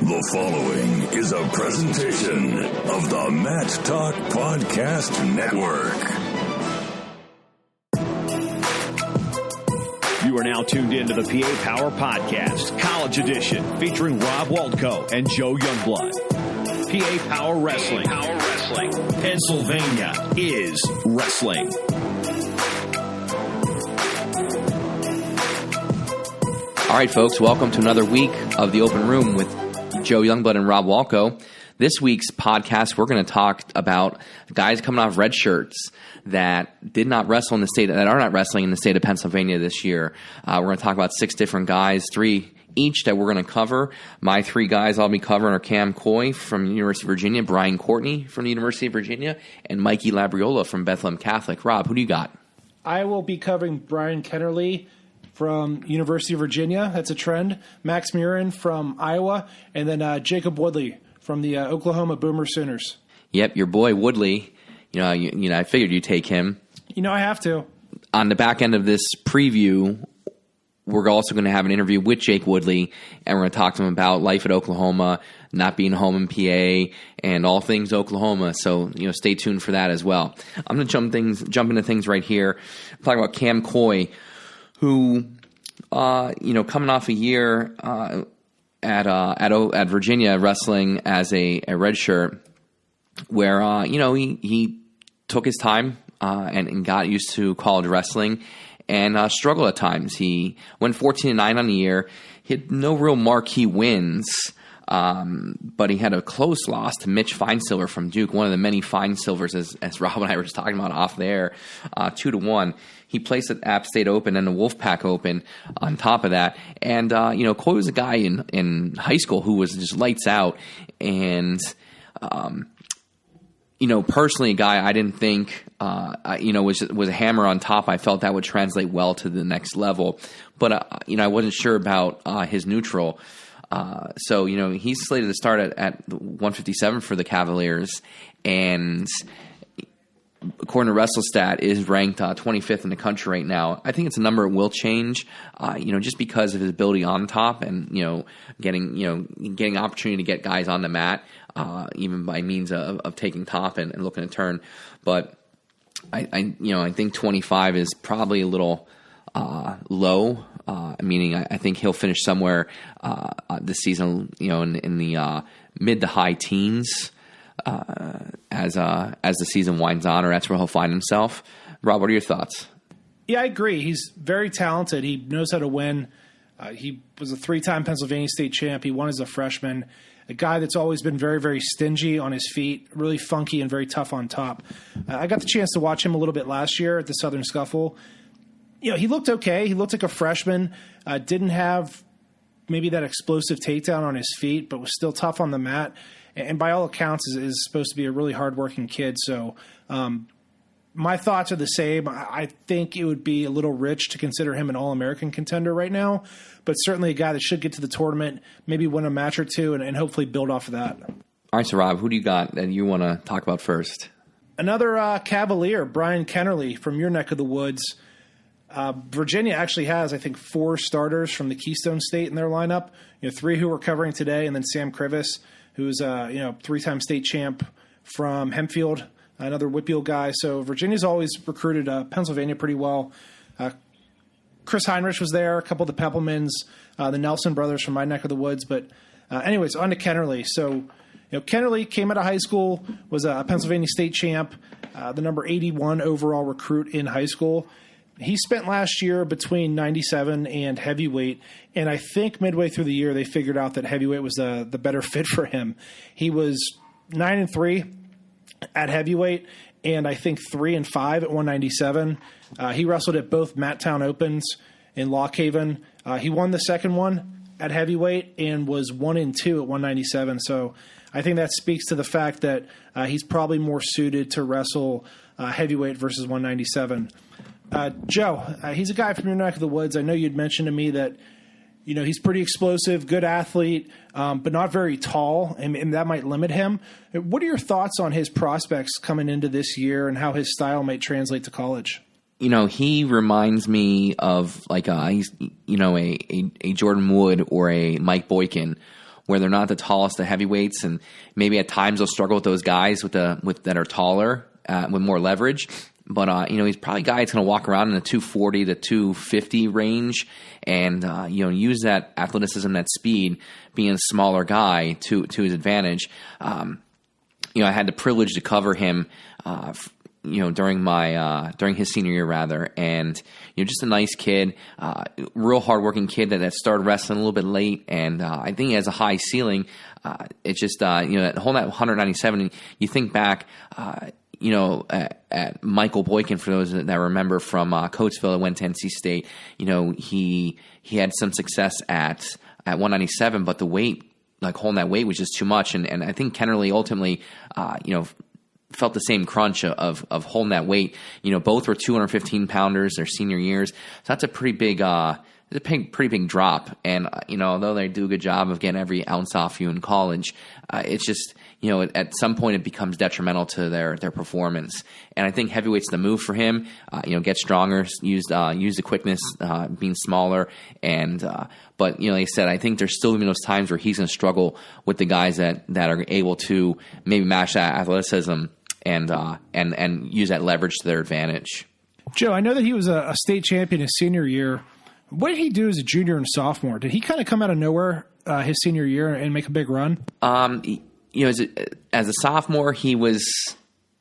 The following is a presentation of the Mat Talk Podcast Network. You are now tuned into the PA Power Podcast, College Edition, featuring Rob Waltko and Joe Youngblood. PA Power Wrestling. Pennsylvania is wrestling. All right, folks, welcome to another week of The Open Room with Joe Youngblood and Rob Waltko. This week's podcast, we're going to talk about guys coming off Redshirts that did not wrestle in the state, that are not wrestling in the state of Pennsylvania this year. We're going to talk about 6 different guys, 3 each that we're going to cover. My 3 guys I'll be covering are Cam Coy from the University of Virginia, Brian Courtney from the University of Virginia, and Mikey Labriola from Bethlehem Catholic. Rob, who do you got? I will be covering Brian Kennerly from University of Virginia. That's a trend. Max Murin from Iowa, and then Jacob Woodley from the Oklahoma Boomer Sooners. Yep, your boy Woodley. You know, I figured you'd take him. You know, I have to. On the back end of this preview, we're also going to have an interview with Jake Woodley, and we're going to talk to him about life at Oklahoma, not being home in PA, and all things Oklahoma. So, stay tuned for that as well. I'm going to jump into things right here. I'm talking about Cam Coy, who, coming off a year at Virginia wrestling as a redshirt, where he took his time and got used to college wrestling and struggled at times. He went 14-9 on the year. He had no real marquee wins, but he had a close loss to Mitch Finesilver from Duke, one of the many Finesilvers, as Rob and I were just talking about off there, 2-1. He placed at App State Open and the Wolfpack Open on top of that. And, Coy was a guy in high school who was just lights out. And, personally, a guy I didn't think, was a hammer on top. I felt that would translate well to the next level. But, I wasn't sure about his neutral. So, he's slated to start at 157 for the Cavaliers. And according to WrestleStat, is ranked 25th in the country right now. I think it's a number that will change, just because of his ability on top and, getting opportunity to get guys on the mat, even by means of taking top and looking to turn. But I think 25 is probably a little low, meaning I think he'll finish somewhere this season, in the mid to high teens. As the season winds on, or that's where he'll find himself. Rob, what are your thoughts? Yeah, I agree. He's very talented. He knows how to win. He was a 3-time Pennsylvania state champ. He won as a freshman. A guy that's always been very, very stingy on his feet, really funky and very tough on top. I got the chance to watch him a little bit last year at the Southern Scuffle. He looked okay. He looked like a freshman. Didn't have maybe that explosive takedown on his feet, but was still tough on the mat. And by all accounts, is supposed to be a really hardworking kid. So my thoughts are the same. I think it would be a little rich to consider him an All-American contender right now, but certainly a guy that should get to the tournament, maybe win a match or two, and hopefully build off of that. All right, so Rob, who do you got that you want to talk about first? Another Cavalier, Brian Kennerly from your neck of the woods. Virginia actually has, I think, 4 starters from the Keystone State in their lineup. 3 who we're covering today, and then Sam Krivis, who's a 3-time state champ from Hempfield, another Whitfield guy. So Virginia's always recruited Pennsylvania pretty well. Chris Heinrich was there, a couple of the Peppelmans, the Nelson brothers from my neck of the woods. But anyways, on to Kennerly. So Kennerly came out of high school, was a Pennsylvania state champ, the number 81 overall recruit in high school. He spent last year between 97 and heavyweight, and I think midway through the year they figured out that heavyweight was the better fit for him. He was 9-3 at heavyweight, and I think 3-5 at 197. He wrestled at both Matttown Opens in Lock Haven. He won the second one at heavyweight and was 1-2 at 197. So I think that speaks to the fact that he's probably more suited to wrestle heavyweight versus 197. Joe, he's a guy from your neck of the woods. I know you'd mentioned to me that, he's pretty explosive, good athlete, but not very tall, and that might limit him. What are your thoughts on his prospects coming into this year and how his style might translate to college? He reminds me of like he's a Jordan Wood or a Mike Boykin, where they're not the tallest of heavyweights, and maybe at times they'll struggle with those guys that are taller with more leverage. But he's probably a guy that's going to walk around in the 240 to 250 range, and use that athleticism, that speed, being a smaller guy to his advantage. I had the privilege to cover him, during his senior year rather, and just a nice kid, real hardworking kid that started wrestling a little bit late, and I think he has a high ceiling. It's just that whole 197. You think back, at Michael Boykin, for those that remember from Coatesville that went to NC State, he had some success at 197, but the weight, like holding that weight, was just too much, and I think Kennerly ultimately, felt the same crunch of holding that weight. Both were 215 pounders their senior years. So that's a pretty big, pretty big drop. And, although they do a good job of getting every ounce off you in college, it's just, at some point it becomes detrimental to their performance. And I think heavyweight's the move for him. Get stronger, use the quickness, being smaller. And, but, like I said, I think there's still going to be those times where he's going to struggle with the guys that are able to maybe match that athleticism and use that leverage to their advantage. Joe, I know that he was a state champion his senior year. What did he do as a junior and sophomore? Did he kind of come out of nowhere his senior year and make a big run? As a sophomore, he was,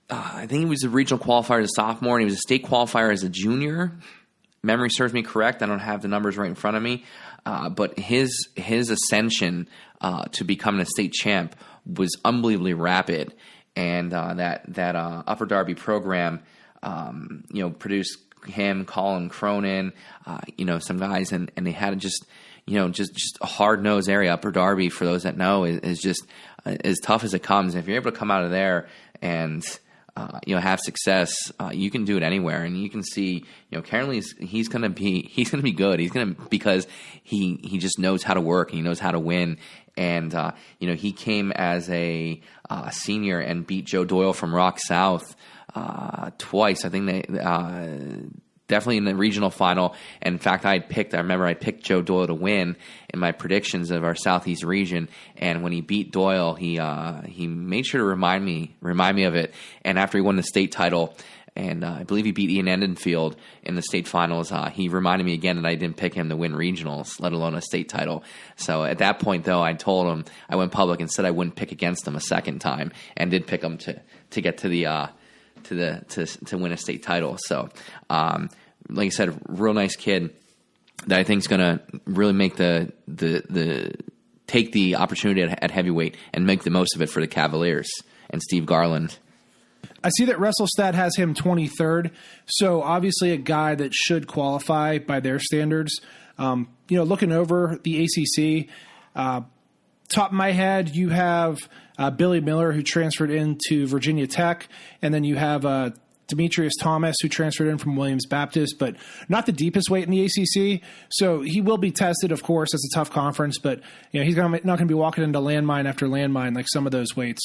I think he was a regional qualifier as a sophomore, and he was a state qualifier as a junior. Memory serves me correct. I don't have the numbers right in front of me. But his ascension to becoming a state champ was unbelievably rapid. And that Upper Darby program, produced him, Colin Cronin, some guys, and they had just a hard-nosed area. Upper Darby, for those that know, is just as tough as it comes. And if you're able to come out of there and have success, you can do it anywhere. And you can see, Caroline, he's gonna be good. Because he just knows how to work and he knows how to win. And he came as a senior and beat Joe Doyle from Rock South twice. I think they definitely in the regional final. And in fact, I remember I picked Joe Doyle to win in my predictions of our Southeast region. And when he beat Doyle, he made sure to remind me of it. And after he won the state title, and I believe he beat Ian Endenfield in the state finals, he reminded me again that I didn't pick him to win regionals, let alone a state title. So at that point, though, I told him, I went public and said I wouldn't pick against him a second time, and did pick him to get to win a state title. So, like I said, real nice kid that I think is going to really make take the opportunity at heavyweight and make the most of it for the Cavaliers and Steve Garland. I see that WrestleStat has him 23rd, so obviously a guy that should qualify by their standards. Looking over the ACC, top of my head, you have Billy Miller, who transferred into Virginia Tech, and then you have Demetrius Thomas, who transferred in from Williams Baptist, but not the deepest weight in the ACC. So he will be tested, of course. It's a tough conference, but he's not going to be walking into landmine after landmine like some of those weights.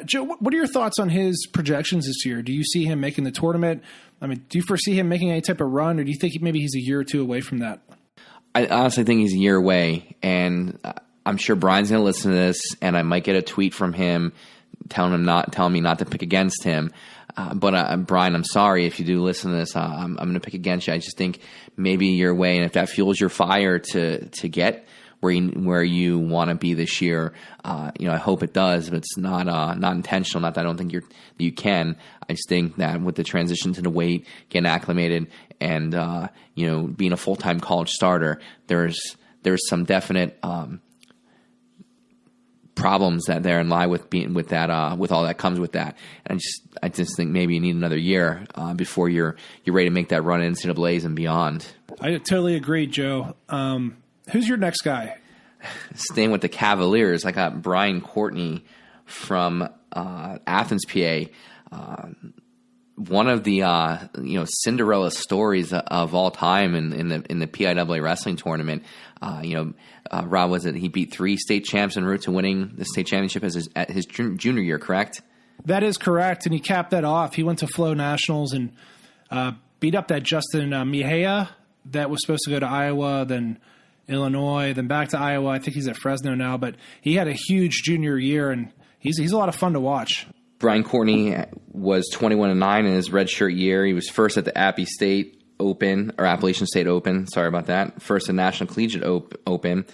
Joe, what are your thoughts on his projections this year? Do you see him making the tournament? I mean, do you foresee him making any type of run, or do you think maybe he's a year or two away from that? I honestly think he's a year away, and I'm sure Brian's going to listen to this, and I might get a tweet from him telling me not to pick against him. But Brian, I'm sorry if you do listen to this. I'm going to pick against you. I just think maybe a year away, and if that fuels your fire to get where you want to be this year, I hope it does. But it's not intentional. Not that I don't think you can. I just think that with the transition to the weight, getting acclimated, and being a full-time college starter, there's some definite problems that therein lie with all that comes with that. And I just think maybe you need another year before you're ready to make that run in NCAAs and beyond. I totally agree, Joe. Who's your next guy? Staying with the Cavaliers, I got Brian Courtney from Athens, PA. One of the Cinderella stories of all time in the PIAA wrestling tournament. Rob, was it he beat 3 state champs en route to winning the state championship at his junior year, correct? That is correct, and he capped that off. He went to Flow Nationals and beat up that Justin Mejia that was supposed to go to Iowa, then Illinois, then back to Iowa. I think he's at Fresno now, but he had a huge junior year, and he's a lot of fun to watch. Brian Courtney was 21-9 in his redshirt year. He was first at the Appy State Open, or Appalachian State Open. Sorry about that. First at National Collegiate Open.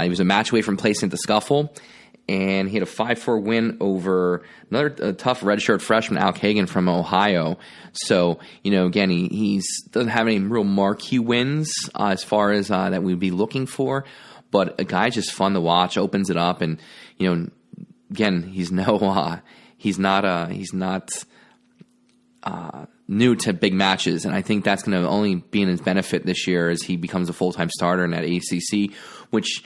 He was a match away from placing at the Scuffle, and he had a 5-4 win over another tough redshirt freshman, Al Kagan from Ohio. So, again, he doesn't have any real marquee wins as far as that we'd be looking for, but a guy just fun to watch, opens it up, and, again, he's not new to big matches, and I think that's going to only be in his benefit this year as he becomes a full-time starter in that ACC, which,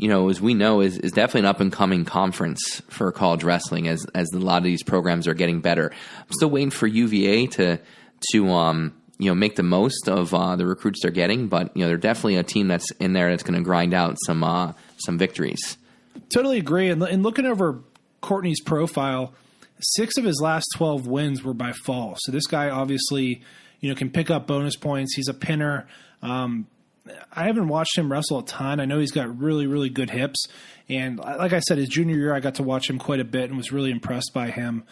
as we know, is definitely an up-and-coming conference for college wrestling as a lot of these programs are getting better. I'm still waiting for UVA to make the most of the recruits they're getting, but, they're definitely a team that's in there that's going to grind out some victories. Totally agree, and looking over Courtney's profile, 6 of his last 12 wins were by fall. So this guy obviously, can pick up bonus points. He's a pinner. I haven't watched him wrestle a ton. I know he's got really, really good hips. And like I said, his junior year, I got to watch him quite a bit and was really impressed by him.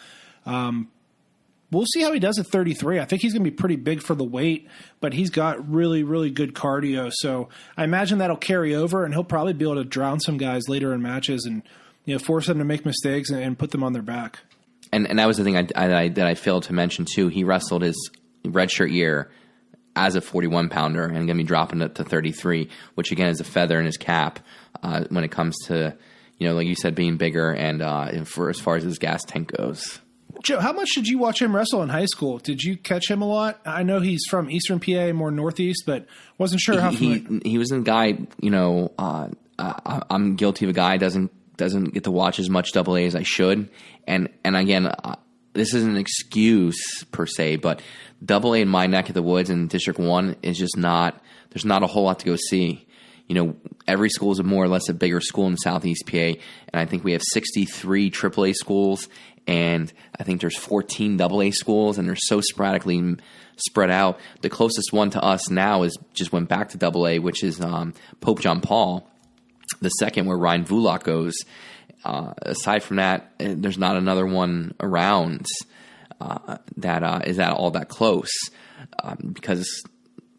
We'll see how he does at 33. I think he's going to be pretty big for the weight, but he's got really, really good cardio. So I imagine that'll carry over, and he'll probably be able to drown some guys later in matches and force them to make mistakes and put them on their back. And that was the thing that I failed to mention too. He wrestled his redshirt year as a 41-pounder and going to be dropping it to 33, which again is a feather in his cap when it comes to, like you said, being bigger and for as far as his gas tank goes. Joe, how much did you watch him wrestle in high school? Did you catch him a lot? I know he's from Eastern PA, more Northeast, but wasn't sure how he was a guy. I'm guilty of a guy doesn't get to watch as much AA as I should. And again, this isn't an excuse per se, but AA in my neck of the woods in District 1 is just not – there's not a whole lot to go see. Every school is more or less a bigger school in Southeast PA, and I think we have 63 AAA schools, and I think there's 14 AA schools, and they're so sporadically spread out. The closest one to us now just went back to AA, which is Pope John Paul. The second where Ryan Vulak goes. Aside from that, there's not another one around that is all that close because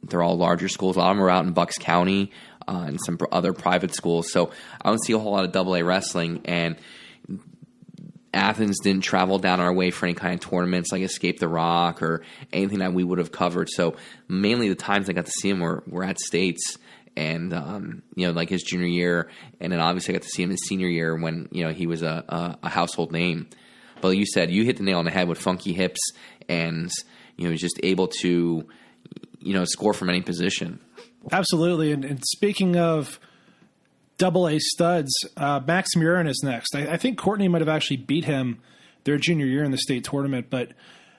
they're all larger schools. A lot of them are out in Bucks County and some other private schools. So I don't see a whole lot of AA wrestling. And Athens didn't travel down our way for any kind of tournaments like Escape the Rock or anything that we would have covered. So mainly the times I got to see him were at states. And, like his junior year, and then obviously I got to see him his senior year when, he was a household name. But like you said, you hit the nail on the head with funky hips and, he's just able to, score from any position. Absolutely. And speaking of AA studs, Max Murin is next. I think Courtney might have actually beat him their junior year in the state tournament, but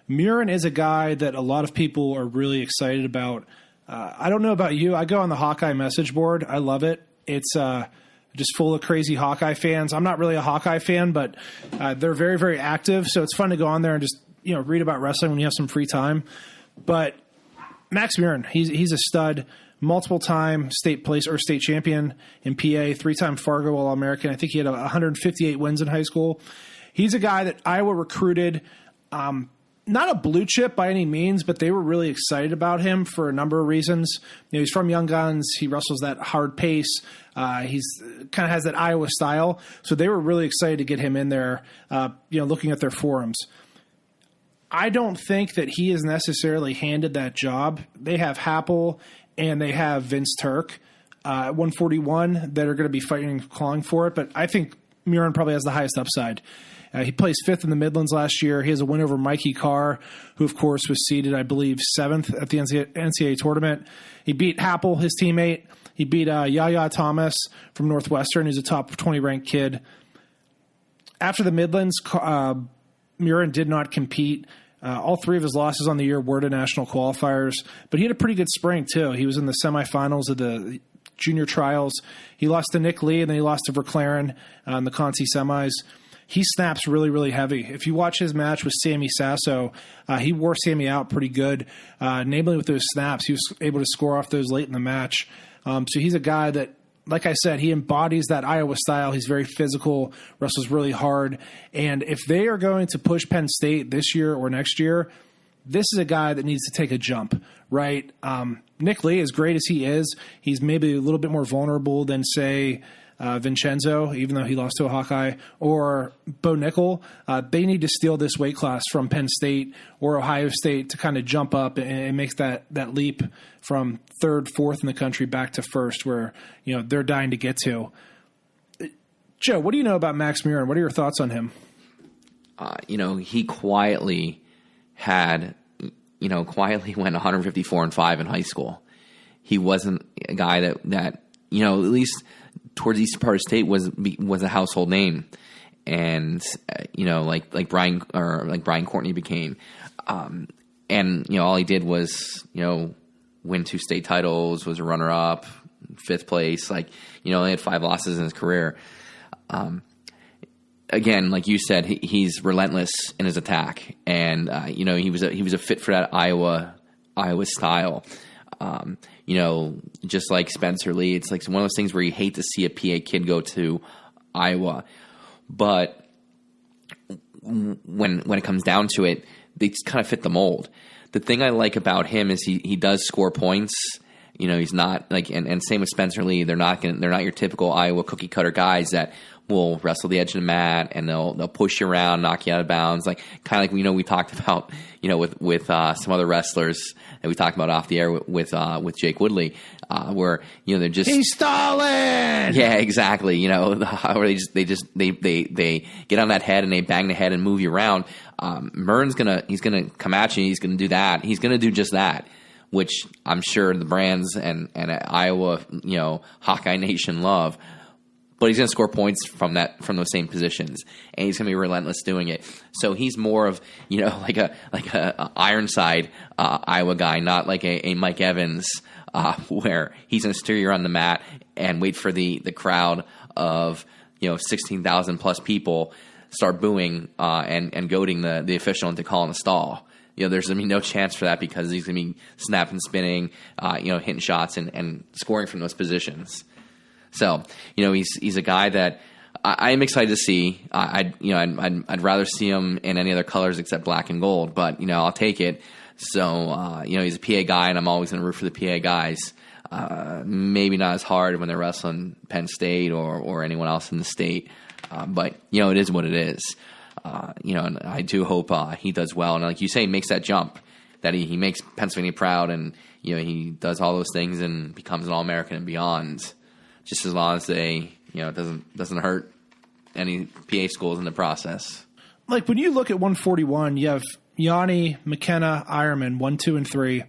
Murin is a guy that a lot of people are really excited about. I don't know about you. I go on the Hawkeye message board. I love it. It's just full of crazy Hawkeye fans. I'm not really a Hawkeye fan, but they're very, very active. So it's fun to go on there and just read about wrestling when you have some free time. But Max Murin, he's a stud, multiple-time state champion in PA, 3-time Fargo All-American. I think he had 158 wins in high school. He's a guy that Iowa recruited. Not a blue chip by any means, but they were really excited about him for a number of reasons. He's from Young Guns. He wrestles that hard pace. He's kind of has that Iowa style. So they were really excited to get him in there, looking at their forums. I don't think that he is necessarily handed that job. They have Happel and they have Vince Turk at 141 that are going to be fighting and clawing for it. But I think Murin probably has the highest upside. He placed 5th in the Midlands last year. He has a win over Mikey Carr, who, of course, was seeded, I believe, 7th at the NCAA tournament. He beat Happel, his teammate. He beat Yaya Thomas from Northwestern, who's a top 20-ranked kid. After the Midlands, Murin did not compete. All 3 of his losses on the year were to national qualifiers, but he had a pretty good spring, too. He was in the semifinals of the junior trials. He lost to Nick Lee, and then he lost to Verclaren in the Conti semis. He snaps really, really heavy. If you watch his match with Sammy Sasso, he wore Sammy out pretty good, namely with those snaps. He was able to score off those late in the match. So he's a guy that like I said, he embodies that Iowa style. He's very physical, wrestles really hard. And if they are going to push Penn State this year or next year, this is a guy that needs to take a jump, right? Nick Lee, as great as he is, he's maybe a little bit more vulnerable than, say, Vincenzo, even though he lost to a Hawkeye, or Bo Nickel. They need to steal this weight class from Penn State or Ohio State to kind of jump up and make that leap from third, fourth in the country back to first, where they're dying to get to. Joe, what do you know about Max Murin? What are your thoughts on him? He quietly went 154-5 in high school. He wasn't a guy that at least towards the eastern part of the state was a household name, and like Brian Courtney became, and all he did was win 2 state titles, was a runner up, 5th place, he had 5 losses in his career. Again, like you said, he's relentless in his attack, and he was a fit for that Iowa style. Just like Spencer Lee, it's like one of those things where you hate to see a PA kid go to Iowa, but when it comes down to it, they just kind of fit the mold. The thing I like about him is he does score points. He's not and same with Spencer Lee. They're not your typical Iowa cookie cutter guys that will wrestle the edge of the mat and they'll push you around, knock you out of bounds. Kind of we talked about with some other wrestlers that we talked about off the air with Jake Woodley, where they're just he's stalling. Yeah, exactly. Where they get on that head and they bang the head and move you around. Murin's gonna come at you. He's gonna do that. He's gonna do just that, which I'm sure the brands and Iowa, Hawkeye Nation love. But he's going to score points from those same positions, and he's going to be relentless doing it. So he's more of like a Ironside Iowa guy, not like a Mike Evans, where he's going to steer you around the mat and wait for the crowd of 16,000 plus people start booing and goading the official into calling a stall. There's going to be no chance for that because he's going to be snapping, spinning, hitting shots and scoring from those positions. So, he's a guy that I am excited to see. I'd rather see him in any other colors except black and gold, but I'll take it. So, he's a PA guy, and I'm always going to root for the PA guys. Maybe not as hard when they're wrestling Penn State or anyone else in the state, but it is what it is. And I do hope he does well, and like you say, makes that jump, that he makes Pennsylvania proud, and he does all those things and becomes an All-American and beyond. Just as long as they, it doesn't hurt any PA schools in the process. Like when you look at 141, you have Yanni, McKenna, Ironman, 1, 2, and 3.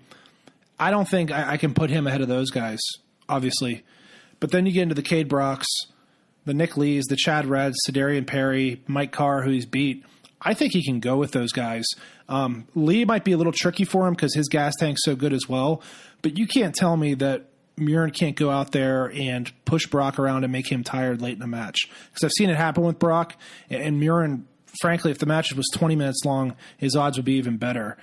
I don't think I can put him ahead of those guys, obviously. But then you get into the Cade Brocks, the Nick Lees, the Chad Reds, Sedarian Perry, Mike Carr, who he's beat. I think he can go with those guys. Lee might be a little tricky for him because his gas tank's so good as well. But you can't tell me that Murin can't go out there and push Brock around and make him tired late in the match. Because I've seen it happen with Brock. And Murin, frankly, if the match was 20 minutes long, his odds would be even better.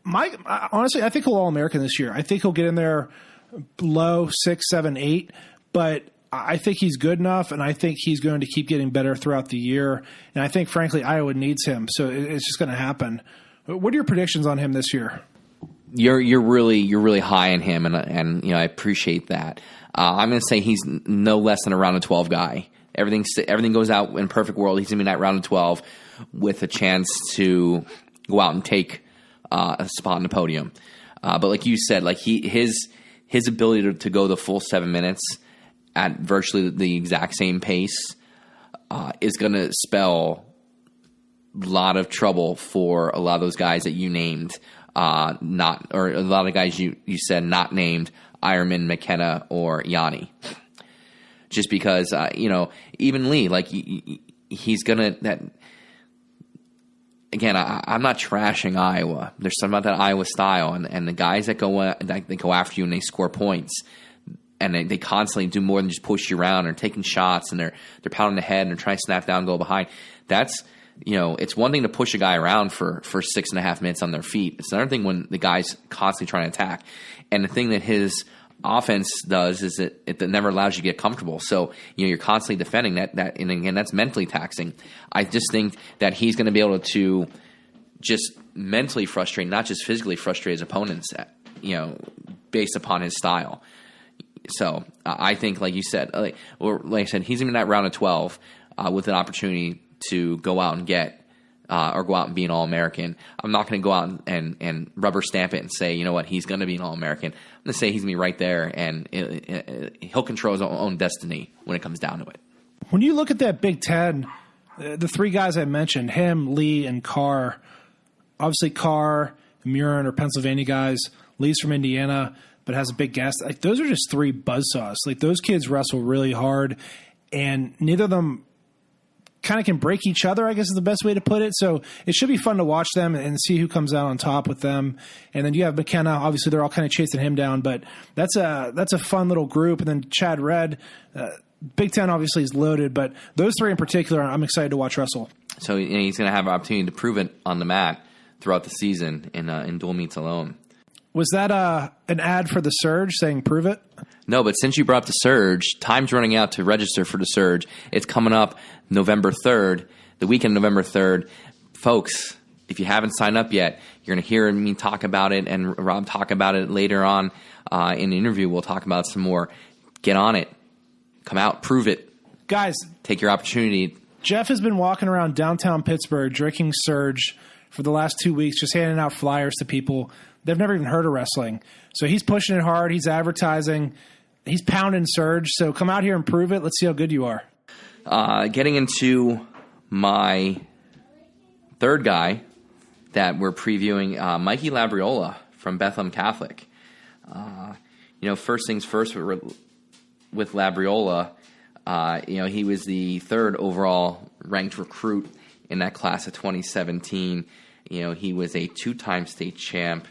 Honestly, I think he'll All-American this year. I think he'll get in there low 6, 7, 8. But I think he's good enough, and I think he's going to keep getting better throughout the year. And I think, frankly, Iowa needs him. So it's just going to happen. What are your predictions on him this year? You're really high on him, and I appreciate that. I'm going to say he's no less than a round of 12 guy. Everything goes out in perfect world. He's going to be in that round of 12 with a chance to go out and take a spot on the podium. But like you said, like his ability to go the full 7 minutes at virtually the exact same pace is going to spell a lot of trouble for a lot of those guys that you named. A lot of guys you said not named, Ironman, McKenna, or Yanni. Just because, even Lee, like he's gonna that. Again, I'm not trashing Iowa. There's something about that Iowa style, and the guys that go after you and they score points, and they constantly do more than just push you around or taking shots, and they're pounding the head and they're trying to snap down and go behind. That's it's one thing to push a guy around for 6.5 minutes on their feet. It's another thing when the guy's constantly trying to attack. And the thing that his offense does is it never allows you to get comfortable. So, you're constantly defending that, and again, that's mentally taxing. I just think that he's going to be able to just mentally frustrate, not just physically frustrate his opponents, based upon his style. So I think, like you said, like I said, he's in that round of 12 with an opportunity to go out and get or go out and be an All-American. I'm not going to go out and rubber stamp it and say, you know what, he's going to be an All-American. I'm going to say he's going to be right there, and he'll control his own destiny when it comes down to it. When you look at that Big Ten, the three guys I mentioned, him, Lee, and Carr, obviously Carr and Murin are Pennsylvania guys. Lee's from Indiana, but has a big gas. Like, those are just three buzzsaws. Like, those kids wrestle really hard, and neither of them kind of can break each other, I guess is the best way to put it. So it should be fun to watch them and see who comes out on top with them. And then you have McKenna. Obviously, they're all kind of chasing him down, but that's a fun little group. And then Chad Redd, Big Ten obviously is loaded, but those three in particular, I'm excited to watch wrestle. So he's going to have an opportunity to prove it on the mat throughout the season in dual meets alone. Was that an ad for the Surge saying prove it? No, but since you brought up the Surge, time's running out to register for the Surge. It's coming up November 3rd, the weekend of November 3rd. Folks, if you haven't signed up yet, you're going to hear me talk about it and Rob talk about it later on in the interview. We'll talk about some more. Get on it. Come out. Prove it. Guys. Take your opportunity. Jeff has been walking around downtown Pittsburgh drinking Surge for the last 2 weeks, just handing out flyers to people. They've never even heard of wrestling. So he's pushing it hard. He's advertising. He's pounding Surge. So come out here and prove it. Let's see how good you are. Getting into my third guy that we're previewing, Mikey Labriola from Bethlehem Catholic. First things first with Labriola, he was the third overall ranked recruit in that class of 2017. He was a two-time state champ.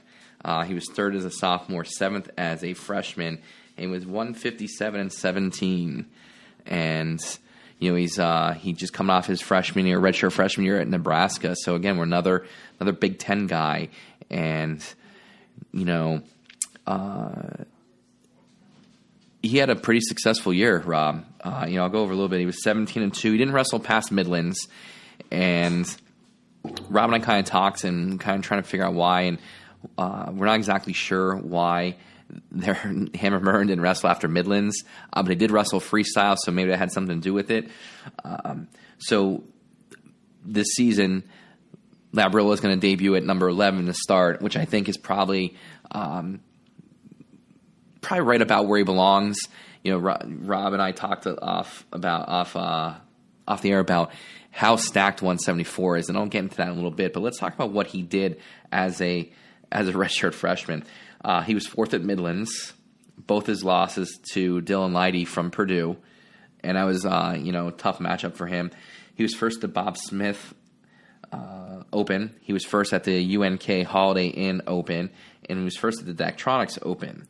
He was third as a sophomore, seventh as a freshman, and was 157-17. And he just coming off his freshman year, redshirt freshman year at Nebraska. So again, we're another Big Ten guy, and he had a pretty successful year, Rob. I'll go over a little bit. He was 17-2. He didn't wrestle past Midlands, and Rob and I kind of talked and kind of trying to figure out why, and we're not exactly sure why him and Murren didn't wrestle after Midlands, but he did wrestle freestyle, so maybe that had something to do with it. So this season, Labriola is going to debut at number 11 to start, which I think is probably right about where he belongs. Rob and I talked off the air about how stacked 174 is, and I'll get into that in a little bit. But let's talk about what he did as a redshirt freshman. He was fourth at Midlands, both his losses to Dylan Leidy from Purdue, and that was a tough matchup for him. He was first at Bob Smith Open. He was first at the UNK Holiday Inn Open, and he was first at the Daktronics Open.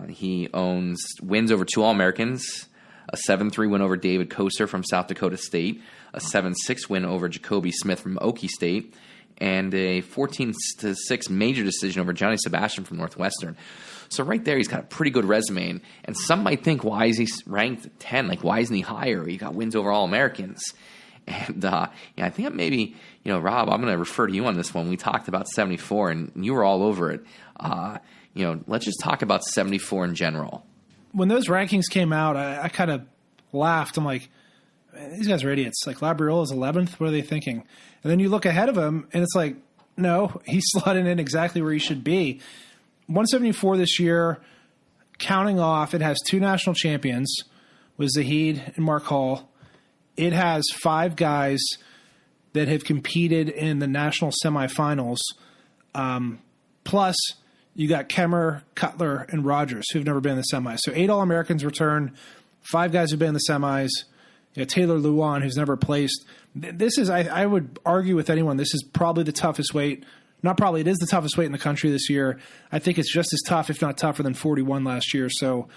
He owns wins over two All-Americans, a 7-3 win over David Koser from South Dakota State, a 7-6 win over Jacoby Smith from Okie State, and a 14-6 major decision over Johnny Sebastian from Northwestern. So right there, he's got a pretty good resume. And some might think, why is he ranked 10? Like, why isn't he higher? He got wins over All-Americans. And I think maybe, Rob, I'm going to refer to you on this one. We talked about 74, and you were all over it. Let's just talk about 74 in general. When those rankings came out, I kind of laughed. I'm like, man, these guys are idiots. Like, Labriola's 11th. What are they thinking? And then you look ahead of him, and it's like, no, he's slotting in exactly where he should be. 174 this year, counting off, it has two national champions with Zahid and Mark Hall. It has 5 guys that have competed in the national semifinals. Plus, you got Kemmer, Cutler, and Rogers, who've never been in the semis. So 8 All-Americans return, 5 guys who've been in the semis. You got Taylor Luan, who's never placed. This is, I would argue with anyone, this is probably the toughest weight. Not probably, it is the toughest weight in the country this year. I think it's just as tough, if not tougher, than 41 last year. So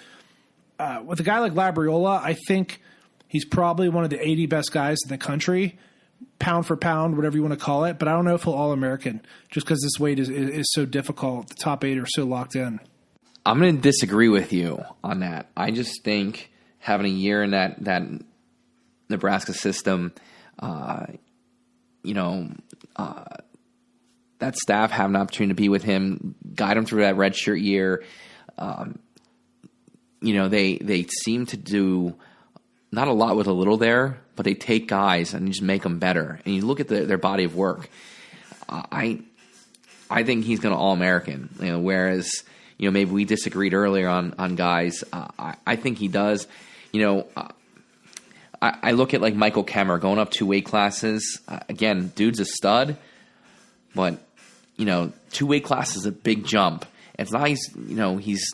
with a guy like Labriola, I think he's probably one of the 80 best guys in the country, pound for pound, whatever you want to call it. But I don't know if he'll All-American, just because this weight is so difficult. The top 8 are so locked in. I'm going to disagree with you on that. I just think having a year in that Nebraska system, that staff have an opportunity to be with him, guide him through that redshirt year. They seem to do not a lot with a little there, but they take guys and just make them better. And you look at their body of work. I think he's going to All-American, whereas maybe we disagreed earlier on guys. I think he does. I look at like Michael Kemmer going up 2 weight classes. Again, dude's a stud, but 2 weight classes is a big jump. It's not he's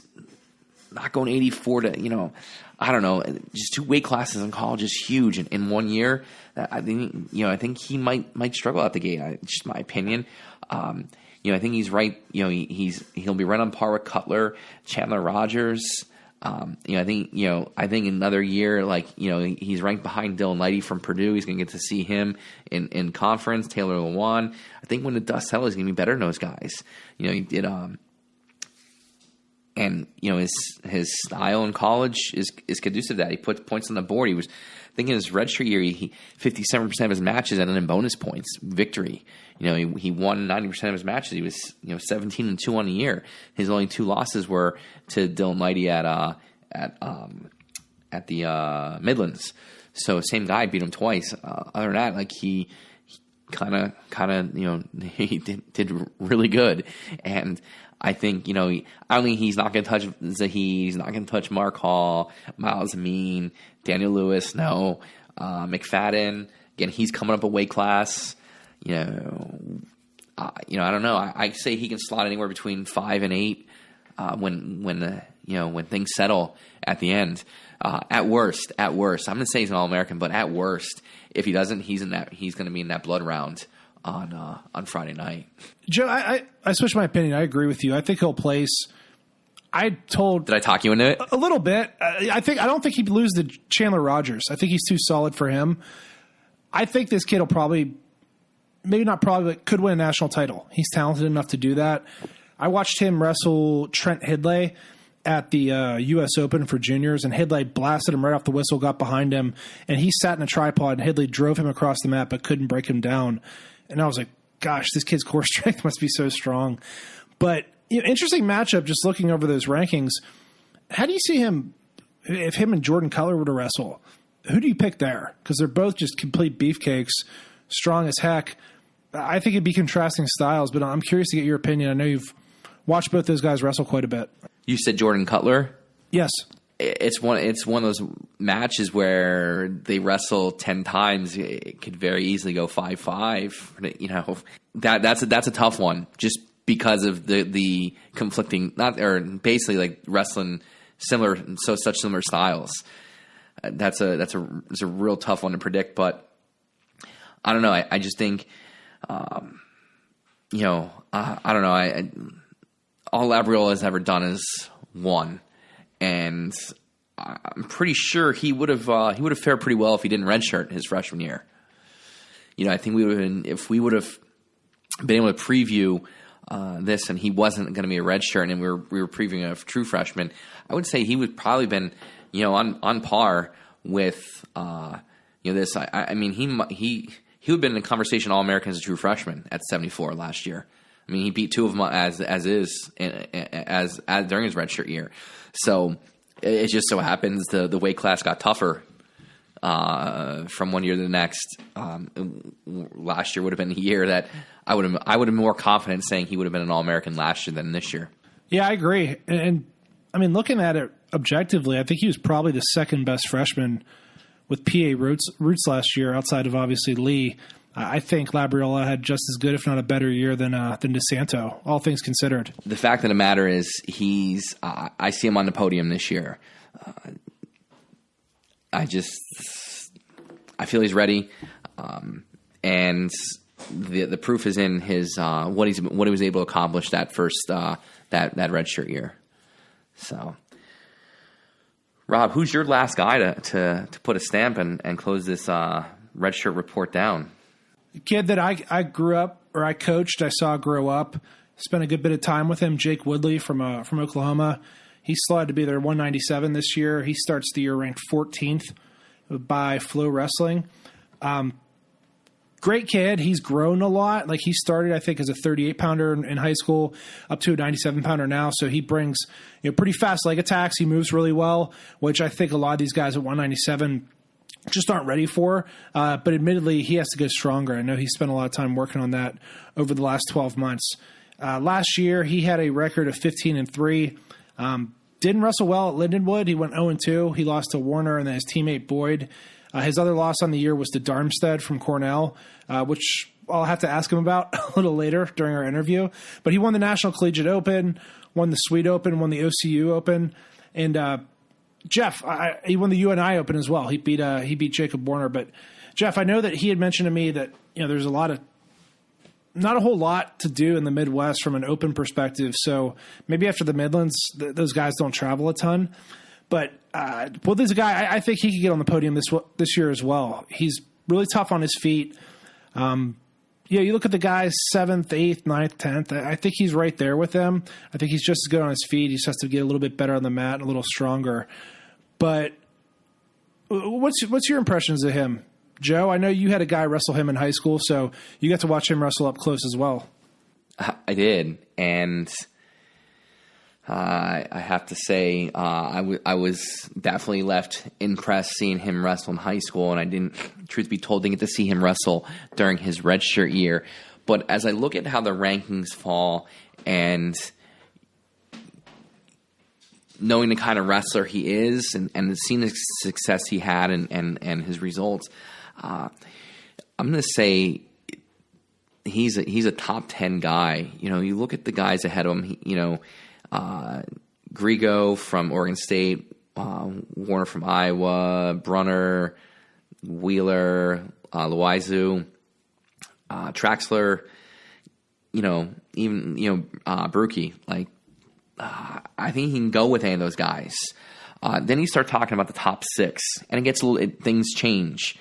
not going 84 to I don't know. Just 2 weight classes in college is huge in 1 year. I think he might struggle out the gate. Just my opinion. I think he's right. He'll be right on par with Cutler, Chandler Rogers. I think another year, he's ranked behind Dylan Lighty from Purdue. He's going to get to see him in conference. Taylor Lewan. I think when the dust settles, he's going to be better than those guys. He did. And his style in college is conducive to that. He puts points on the board. He was thinking his redshirt year, 57% of his matches ended in bonus points victory. He won 90% of his matches. He was 17-2 on the year. His only 2 losses were to Dylan Lighty at the Midlands. So same guy beat him twice. Other than that, he kind of he did really good. And I think I don't think he's not going to touch Zahid. He's not going to touch Mark Hall, Miles Amin, Daniel Lewis. No, McFadden. Again, he's coming up a weight class. I don't know. I say he can slot anywhere between 5 and 8 when things settle at the end. At worst, I'm going to say he's an All-American, but at worst, if he doesn't, he's going to be in that blood round on Friday night. Joe, I switched my opinion. I agree with you. I think he'll place. Did I talk you into it? A little bit. I don't think he'd lose to Chandler Rogers. I think he's too solid for him. I think this kid will could win a national title. He's talented enough to do that. I watched him wrestle Trent Hidlay at the U.S. Open for juniors, and Hidlay blasted him right off the whistle, got behind him, and he sat in a tripod, and Hidlay drove him across the mat but couldn't break him down. And I was like, gosh, this kid's core strength must be so strong. But interesting matchup just looking over those rankings. How do you see him, if him and Jordan Cutler were to wrestle? Who do you pick there? Because they're both just complete beefcakes, strong as heck. I think it'd be contrasting styles, but I'm curious to get your opinion. I know you've watched both those guys wrestle quite a bit. You said Jordan Cutler? Yes. It's one of those matches where they wrestle 10 times. It could very easily go 5-5. That's a tough one just because of the conflicting basically like wrestling such similar styles. That's a real tough one to predict. But I don't know. I just think I don't know. All Labriola has ever done is won. And I'm pretty sure he would have fared pretty well if he didn't redshirt his freshman year. I think if we would have been able to preview this and he wasn't going to be a redshirt and we were previewing a true freshman, I would say he would probably been on par with this. I mean he would have been in a conversation All-American as a true freshman at 74 last year. I mean, he beat 2 of them as during his redshirt year. So it just so happens the weight class got tougher from one year to the next. Last year would have been the year that I would have been more confident saying he would have been an All-American last year than this year. Yeah, I agree. And I mean, looking at it objectively, I think he was probably the second best freshman with PA roots last year, outside of obviously Lee. I think Labriola had just as good, if not a better year than DeSanto, all things considered. The fact of the matter is I see him on the podium this year. I feel he's ready. And the proof is in his what he was able to accomplish that first that redshirt year. So, Rob, who's your last guy to put a stamp and close this redshirt report down? Kid that I grew up, or I coached, I saw grow up. spent a good bit of time with him. Jake Woodley from Oklahoma. He's slotted to be their 197 this year. He starts the year ranked 14th by Flow Wrestling. Great kid. He's grown a lot. Like, he started, I think, as a 38-pounder in high school, up to a 97-pounder now. So he brings pretty fast leg attacks. He moves really well, which I think a lot of these guys at 197 just aren't ready for. But admittedly, he has to get stronger. I know he spent a lot of time working on that over the last 12 months. Last year, he had a record of 15-3. Didn't wrestle well at Lindenwood. He went 0-2. He lost to Warner and then his teammate Boyd. His other loss on the year was to Darmstead from Cornell, which I'll have to ask him about a little later during our interview. But he won the National Collegiate Open, won the Sweet Open, won the OCU Open, and Jeff, he won the UNI Open as well. He beat Jacob Warner. But Jeff, I know that he had mentioned to me that there's not a whole lot to do in the Midwest from an open perspective. So maybe after the Midlands, those guys don't travel a ton. But Woodley's a guy, I think he could get on the podium this year as well. He's really tough on his feet. You look at the guys 7th, 8th, 9th, 10th. I think he's right there with them. I think he's just as good on his feet. He just has to get a little bit better on the mat and a little stronger. But what's your impressions of him, Joe? I know you had a guy wrestle him in high school, so you got to watch him wrestle up close as well. I did, and I have to say I was definitely left impressed seeing him wrestle in high school, and I didn't, truth be told, didn't get to see him wrestle during his redshirt year. But as I look at how the rankings fall and knowing the kind of wrestler he is and seeing the success he had and his results, I'm going to say he's a top 10 guy. You look at the guys ahead of him, Grigo from Oregon State, Warner from Iowa, Brunner, Wheeler, Loizu, Traxler, even Brookie. Like, I think he can go with any of those guys. Then you start talking about the top 6, and things change.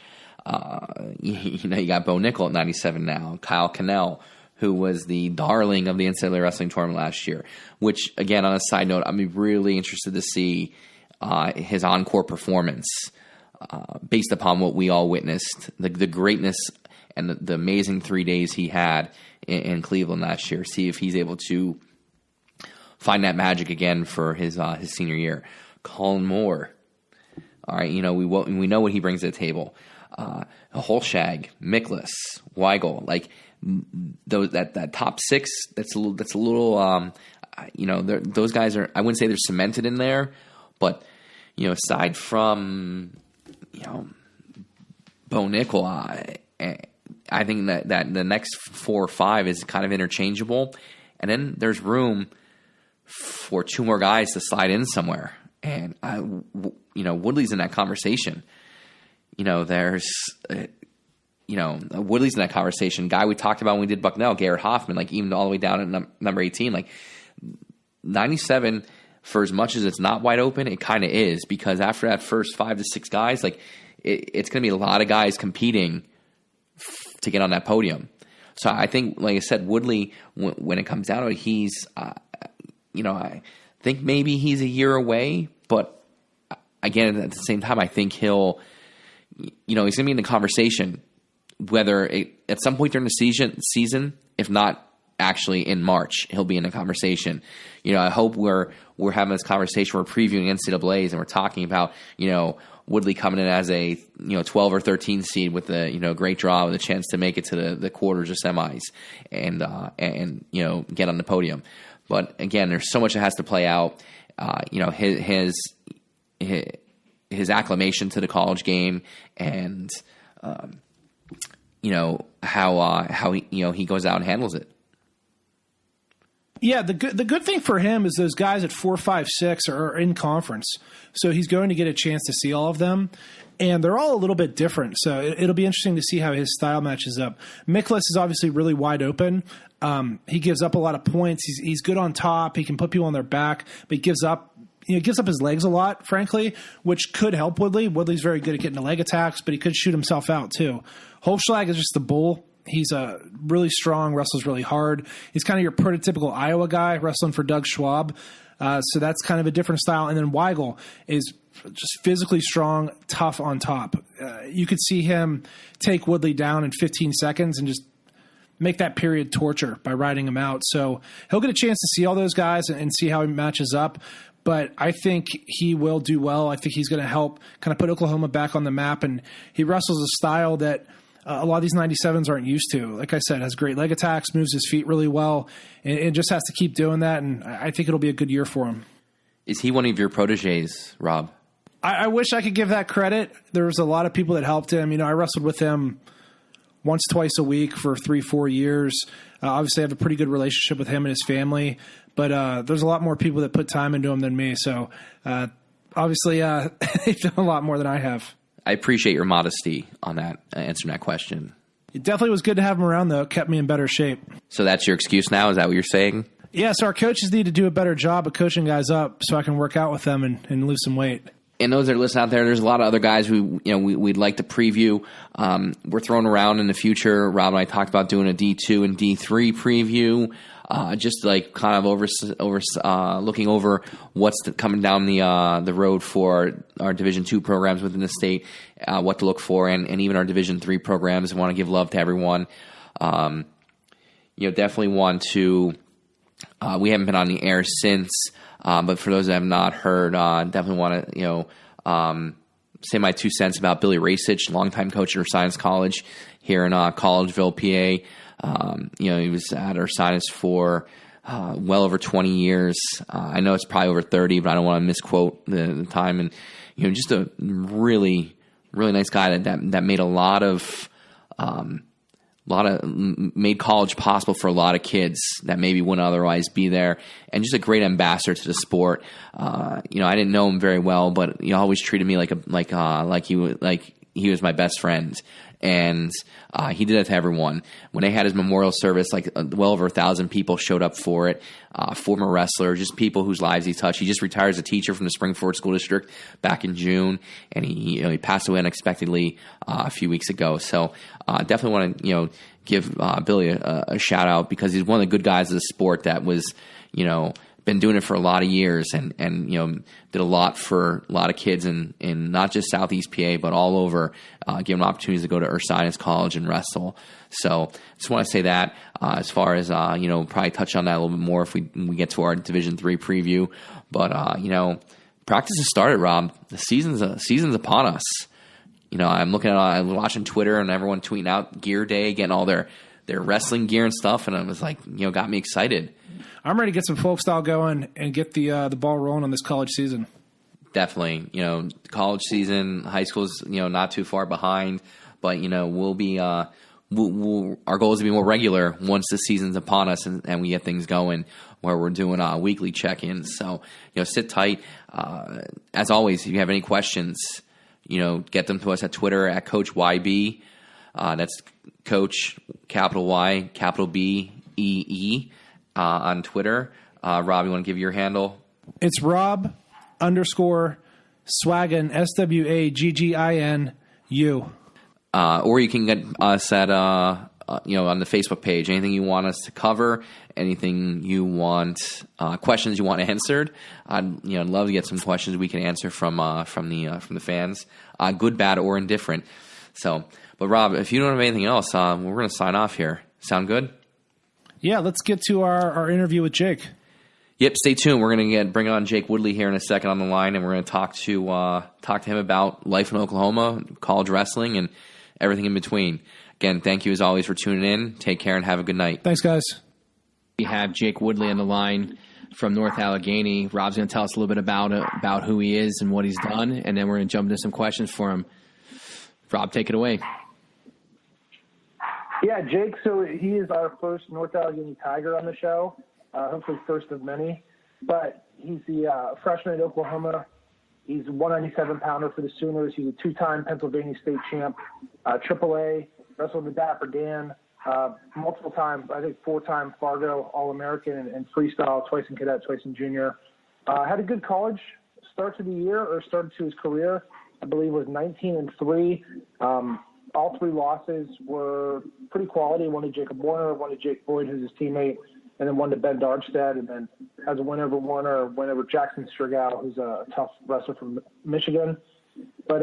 You got Bo Nickel at 97 now, Kyle Cannell, who was the darling of the NCAA wrestling tournament last year, which, again, on a side note, I'm really interested to see his encore performance based upon what we all witnessed, the greatness and the amazing 3 days he had in Cleveland last year. See if he's able to find that magic again for his senior year. Colin Moore, all right, we know what he brings to the table. Holshag, Miklas, Weigel, like that top 6. That's a little. Those guys are. I wouldn't say they're cemented in there, but aside from Bo Nickel, I think that the next 4 or 5 is kind of interchangeable, and then there's room for 2 more guys to slide in somewhere, and Woodley's in that conversation. There's, Woodley's in that conversation. Guy we talked about when we did Bucknell, Garrett Hoffman, like even all the way down at number 18, like 97. For as much as it's not wide open, it kind of is, because after that first 5 to 6 guys, like it's going to be a lot of guys competing to get on that podium. So I think, like I said, Woodley, when it comes down to it, he's, I think maybe he's a year away, but again, at the same time, I think he'll. He's going to be in the conversation, whether at some point during the season, if not actually in March, he'll be in the conversation. I hope we're having this conversation, we're previewing NCAAs, and we're talking about, Woodley coming in as a, 12 or 13 seed with a, great draw with a chance to make it to the quarters or semis and get on the podium. But again, there's so much that has to play out. His acclimation to the college game, and how he goes out and handles it. Yeah, the good thing for him is those guys at 4, 5, 6 are in conference, so he's going to get a chance to see all of them, and they're all a little bit different. So it'll be interesting to see how his style matches up. Miklas is obviously really wide open. He gives up a lot of points. He's good on top. He can put people on their back, but he gives up his legs a lot, frankly, which could help Woodley. Woodley's very good at getting the leg attacks, but he could shoot himself out too. Holschlag is just the bull He's really strong, wrestles really hard. He's kind of your prototypical Iowa guy wrestling for Doug Schwab. So that's kind of a different style. And then Weigel is just physically strong, tough on top. You could see him take Woodley down in 15 seconds and just make that period torture by riding him out. So he'll get a chance to see all those guys and see how he matches up. But I think he will do well. I think he's going to help kind of put Oklahoma back on the map. And he wrestles a style that a lot of these 97s aren't used to. Like I said, has great leg attacks, moves his feet really well, and just has to keep doing that. And I think it'll be a good year for him. Is he one of your proteges, Rob? I wish I could give that credit. There was a lot of people that helped him. I wrestled with him once, twice a week for 3-4 years. Obviously, I have a pretty good relationship with him and his family, but there's a lot more people that put time into him than me. So obviously, they've done a lot more than I have. I appreciate your modesty on that, answering that question. It definitely was good to have him around, though. It kept me in better shape. So that's your excuse now? Is that what you're saying? Yeah, so our coaches need to do a better job of coaching guys up so I can work out with them and lose some weight. And those that are listening out there, there's a lot of other guys who we'd like to preview. We're throwing around in the future. Rob and I talked about doing a D2 and D3 preview, just like kind of over looking over what's coming down the road for our Division II programs within the state, what to look for, and even our Division III programs. I want to give love to everyone. Definitely want to. We haven't been on the air since. But for those that have not heard, definitely want to, say my 2 cents about Billy Racich, longtime coach at Ursinus College here in Collegeville, PA. He was at Ursinus for well over 20 years. I know it's probably over 30, but I don't want to misquote the time. And just a really, really nice guy that made a lot of made college possible for a lot of kids that maybe wouldn't otherwise be there, and just a great ambassador to the sport. I didn't know him very well, but he always treated me like he was my best friend, and he did that to everyone. When they had his memorial service, well over 1,000 people showed up for it. Former wrestler, just people whose lives he touched. He just retired as a teacher from the Springford School District back in June, and he passed away unexpectedly a few weeks ago. So definitely want to give Billy a shout out, because he's one of the good guys of the sport that was been doing it for a lot of years, and did a lot for a lot of kids in not just Southeast PA but all over, give them opportunities to go to Ursinus College and wrestle. So just want to say that as far as probably touch on that a little bit more if we get to our Division III preview. But practice has started, Rob. The season's upon us. I'm watching Twitter and everyone tweeting out Gear Day, getting all their wrestling gear and stuff, and I was like, got me excited. I'm ready to get some folk style going and get the ball rolling on this college season. Definitely, college season, high school's not too far behind, but we'll be our goal is to be more regular once the season's upon us and we get things going, where we're doing weekly check-ins. So sit tight. As always, if you have any questions, get them to us at Twitter at Coach YB. That's Coach capital Y capital B EE. On Twitter. Rob, you want to give your handle? It's Rob _Swaggin, SWAGGINU. Or you can get us at on the Facebook page. Anything you want us to cover, anything you want, questions you want answered. I'd love to get some questions we can answer from the fans, good, bad, or indifferent. So, but Rob, if you don't have anything else, we're going to sign off here. Sound good? Yeah, let's get to our interview with Jake. Yep, stay tuned. We're going to bring on Jake Woodley here in a second on the line, and we're going to talk to him about life in Oklahoma, college wrestling, and everything in between. Again, thank you as always for tuning in. Take care and have a good night. Thanks, guys. We have Jake Woodley on the line from North Allegheny. Rob's going to tell us a little bit about who he is and what he's done, and then we're going to jump into some questions for him. Rob, take it away. Yeah, Jake, so he is our first North Allegheny Tiger on the show, hopefully first of many. But he's the freshman at Oklahoma. He's a 197-pounder for the Sooners. He's a two-time Pennsylvania State champ, AAA, wrestled with Dapper Dan, multiple times, I think 4-time Fargo All-American and freestyle, twice in cadet, twice in junior. Had a good college start to the year, or started to his career. I believe was 19-3. All 3 losses were pretty quality. One to Jacob Warner, one to Jake Boyd, who's his teammate, and then one to Ben Darmstead, and then has a win over Warner, win over Jackson Strigow, who's a tough wrestler from Michigan. But,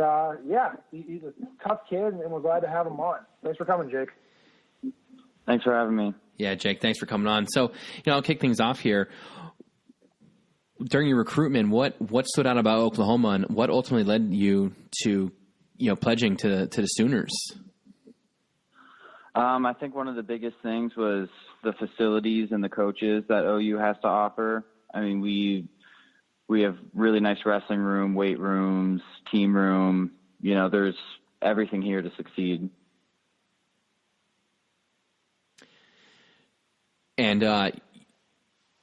he's a tough kid, and we're glad to have him on. Thanks for coming, Jake. Thanks for having me. Yeah, Jake, thanks for coming on. So, I'll kick things off here. During your recruitment, what stood out about Oklahoma, and what ultimately led you to, pledging to the Sooners? I think one of the biggest things was the facilities and the coaches that OU has to offer. I mean, we have really nice wrestling room, weight rooms, team room. There's everything here to succeed. And,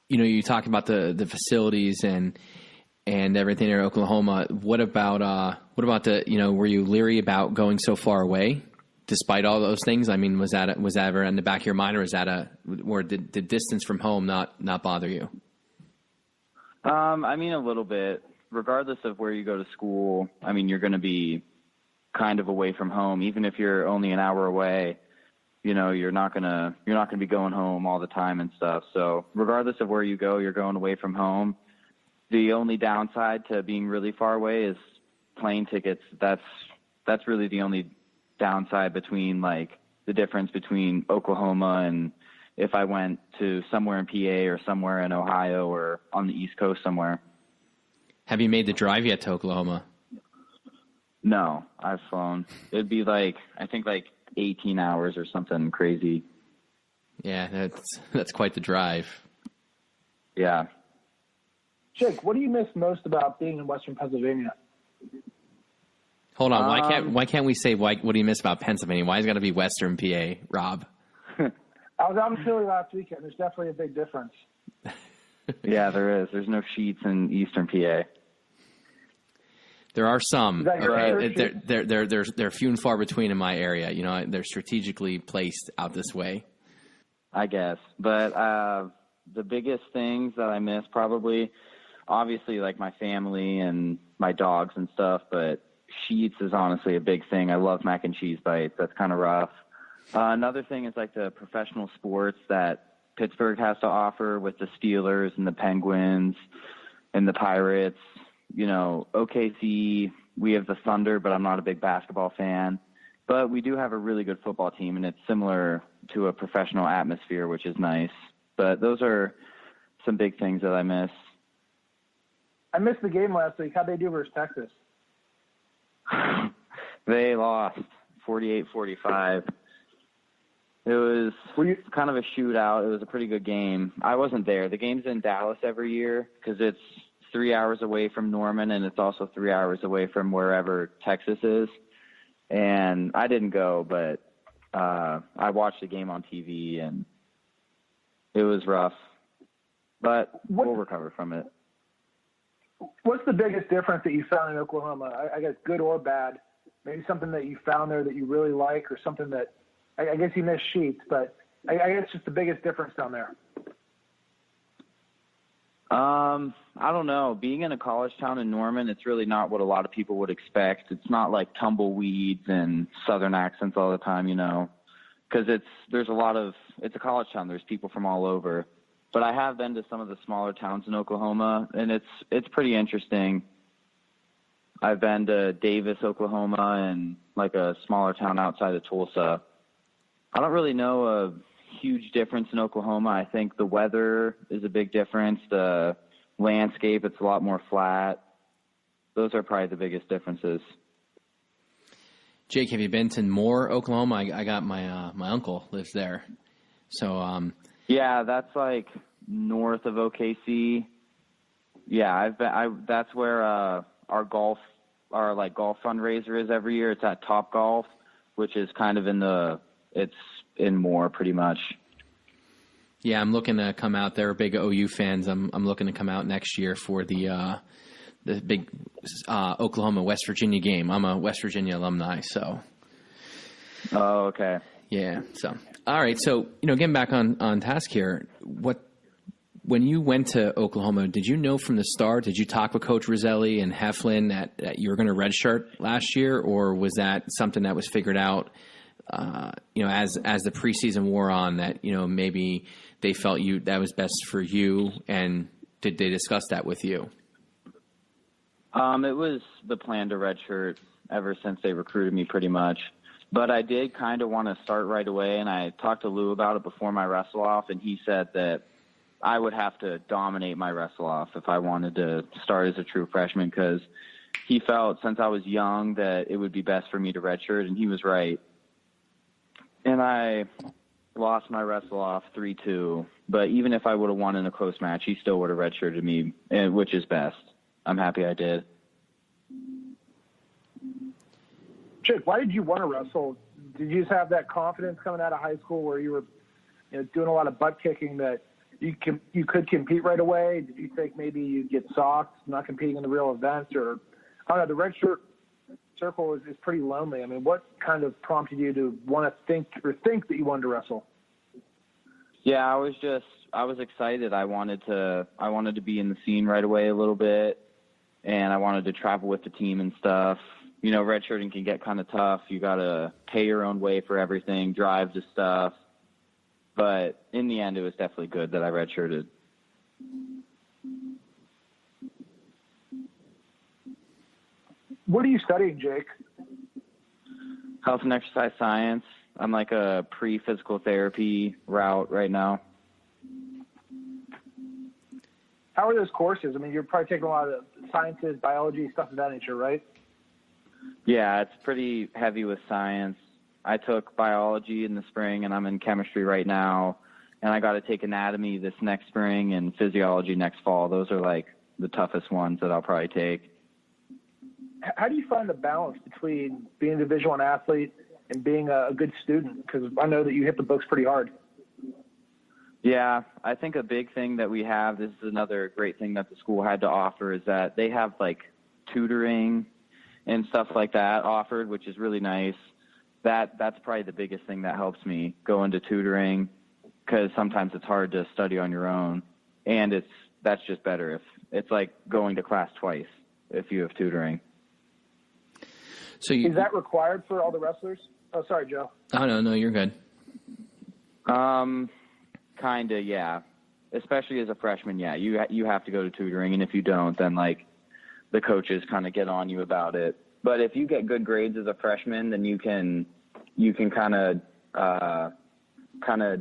you talk about the facilities and everything in Oklahoma. What about were you leery about going so far away despite all those things? I mean, was that ever in the back of your mind, or did distance from home not bother you? I mean, a little bit. Regardless of where you go to school, I mean, you're going to be kind of away from home, even if you're only an hour away. You're not gonna be going home all the time and stuff. So regardless of where you go, you're going away from home. The only downside to being really far away is plane tickets. That's really the only downside between the difference between Oklahoma and if I went to somewhere in PA or somewhere in Ohio or on the East Coast somewhere. Have you made the drive yet to Oklahoma? No, I've flown. It'd be I think 18 hours or something crazy. Yeah, that's quite the drive. Yeah. Jake, what do you miss most about being in Western Pennsylvania? Hold on, why can't we say what do you miss about Pennsylvania? Why is it got to be Western PA, Rob? I was out in Philly last weekend. There's definitely a big difference. Yeah, there is. There's no sheets in Eastern PA. There are some. Right. They're few and far between in my area. They're strategically placed out this way. I guess. But the biggest things that I miss probably, obviously, my family and my dogs and stuff, but sheets is honestly a big thing. I love mac and cheese bites. That's kind of rough. Another thing is the professional sports that Pittsburgh has to offer with the Steelers and the Penguins and the Pirates. OKC, we have the Thunder, but I'm not a big basketball fan. But we do have a really good football team, and it's similar to a professional atmosphere, which is nice. But those are some big things that I miss. I missed the game last week. How'd they do versus Texas? They lost 48-45. It was kind of a shootout. It was a pretty good game. I wasn't there. The game's in Dallas every year because it's 3 hours away from Norman, and it's also 3 hours away from wherever Texas is. And I didn't go, but I watched the game on TV, and it was rough. But we'll recover from it. What's the biggest difference that you found in Oklahoma? I guess good or bad. Maybe something that you found there that you really like, or something that I guess you miss sheets, but I guess just the biggest difference down there. I don't know. Being in a college town in Norman, it's really not what a lot of people would expect. It's not like tumbleweeds and Southern accents all the time, because it's a college town. There's people from all over. But I have been to some of the smaller towns in Oklahoma, and it's pretty interesting. I've been to Davis, Oklahoma, and a smaller town outside of Tulsa. I don't really know a huge difference in Oklahoma. I think the weather is a big difference. The landscape, it's a lot more flat. Those are probably the biggest differences. Jake, have you been to Moore, Oklahoma? I got my uncle lives there. So yeah, that's north of OKC. Yeah, that's where our golf fundraiser is every year. It's at Top Golf, which is kind of it's in Moore pretty much. Yeah, I'm looking to come out. They're big OU fans. I'm looking to come out next year for the big Oklahoma West Virginia game. I'm a West Virginia alumni, so. Oh, okay. Yeah. So, all right. So, getting back on task here, what when you went to Oklahoma, did you know from the start, did you talk with Coach Roselli and Heflin that you were going to redshirt last year, or was that something that was figured out, as the preseason wore on, that, maybe they felt that was best for you, and did they discuss that with you? It was the plan to redshirt ever since they recruited me pretty much. But I did kind of want to start right away, and I talked to Lou about it before my wrestle-off, and he said that I would have to dominate my wrestle-off if I wanted to start as a true freshman, because he felt since I was young that it would be best for me to redshirt, and he was right. And I lost my wrestle-off 3-2, but even if I would have won in a close match, he still would have redshirted me, which is best. I'm happy I did. Jake, why did you want to wrestle? Did you just have that confidence coming out of high school where you were doing a lot of butt kicking that you could compete right away? Did you think maybe you'd get soft, not competing in the real events? Or, I don't know, the redshirt circle is pretty lonely. I mean, what kind of prompted you to want to think that you wanted to wrestle? Yeah, I was excited. I wanted to be in the scene right away a little bit, and I wanted to travel with the team and stuff. Redshirting can get kind of tough. You got to pay your own way for everything, drive to stuff. But in the end, it was definitely good that I redshirted. What are you studying, Jake? Health and exercise science. I'm like a pre-physical therapy route right now. How are those courses? I mean, you're probably taking a lot of sciences, biology, stuff of that nature, right? Yeah, it's pretty heavy with science. I took biology in the spring, and I'm in chemistry right now. And I got to take anatomy this next spring and physiology next fall. Those are like the toughest ones that I'll probably take. How do you find the balance between being a Division I athlete and being a good student? Because I know that you hit the books pretty hard. Yeah, I think a big thing that we have, this is another great thing that the school had to offer, is that they have like tutoring and stuff like that offered, which is really nice. That's probably the biggest thing that helps me go into tutoring, because sometimes it's hard to study on your own, and that's just better. If it's like going to class twice if you have tutoring. So is that required for all the wrestlers? Oh, sorry, Joe. Oh, no, you're good. Kind of, yeah. Especially as a freshman, yeah. You have to go to tutoring, and if you don't, then like the coaches kind of get on you about it. But if you get good grades as a freshman, then you can kind of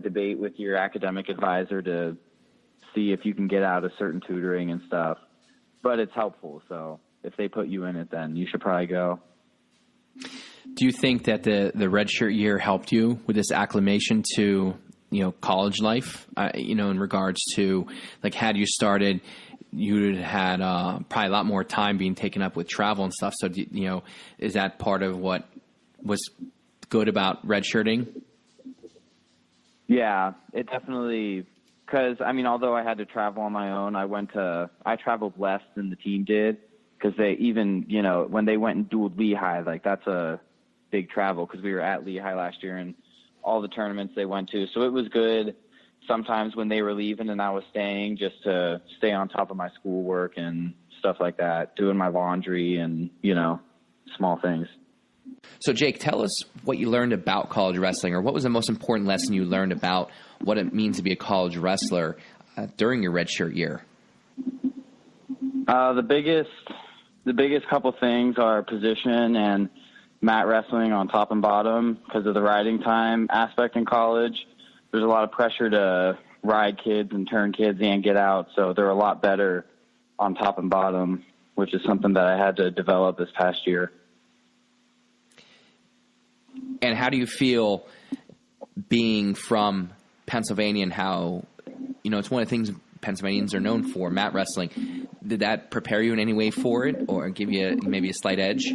debate with your academic advisor to see if you can get out of certain tutoring and stuff. But it's helpful, so if they put you in it, then you should probably go. Do you think that the redshirt year helped you with this acclimation to college life? In regards to like, had you started, you had probably a lot more time being taken up with travel and stuff. So is that part of what was good about redshirting? Yeah, it definitely. Because although I had to travel on my own, I traveled less than the team did. Because they even, when they went and dueled Lehigh, like that's a big travel, because we were at Lehigh last year and all the tournaments they went to. So it was good sometimes when they were leaving and I was staying, just to stay on top of my schoolwork and stuff like that, doing my laundry and, small things. So, Jake, tell us what you learned about college wrestling, or what was the most important lesson you learned about what it means to be a college wrestler during your redshirt year? The biggest couple things are position and mat wrestling on top and bottom, because of the riding time aspect in college. There's a lot of pressure to ride kids and turn kids and get out, so they're a lot better on top and bottom, which is something that I had to develop this past year. And how do you feel being from Pennsylvania, and how, it's one of the things Pennsylvanians are known for, mat wrestling. Did that prepare you in any way for it, or give you maybe a slight edge?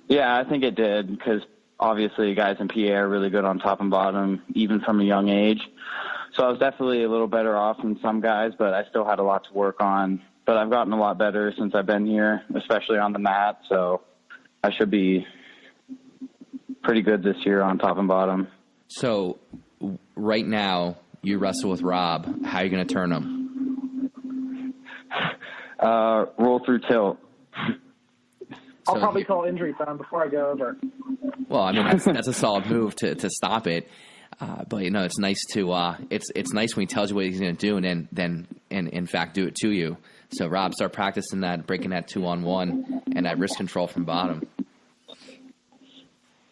Yeah, I think it did, because obviously guys in PA are really good on top and bottom, even from a young age. So I was definitely a little better off than some guys, but I still had a lot to work on. But I've gotten a lot better since I've been here, especially on the mat. So I should be pretty good this year on top and bottom. So right now you wrestle with Rob, how are you going to turn him? Roll through tilt. I'll probably call injury time before I go over. Well, I mean, that's a solid move to stop it. But it's nice to it's nice when he tells you what he's going to do and then in fact do it to you. So Rob, start practicing that, breaking that 2-on-1 and that wrist control from bottom.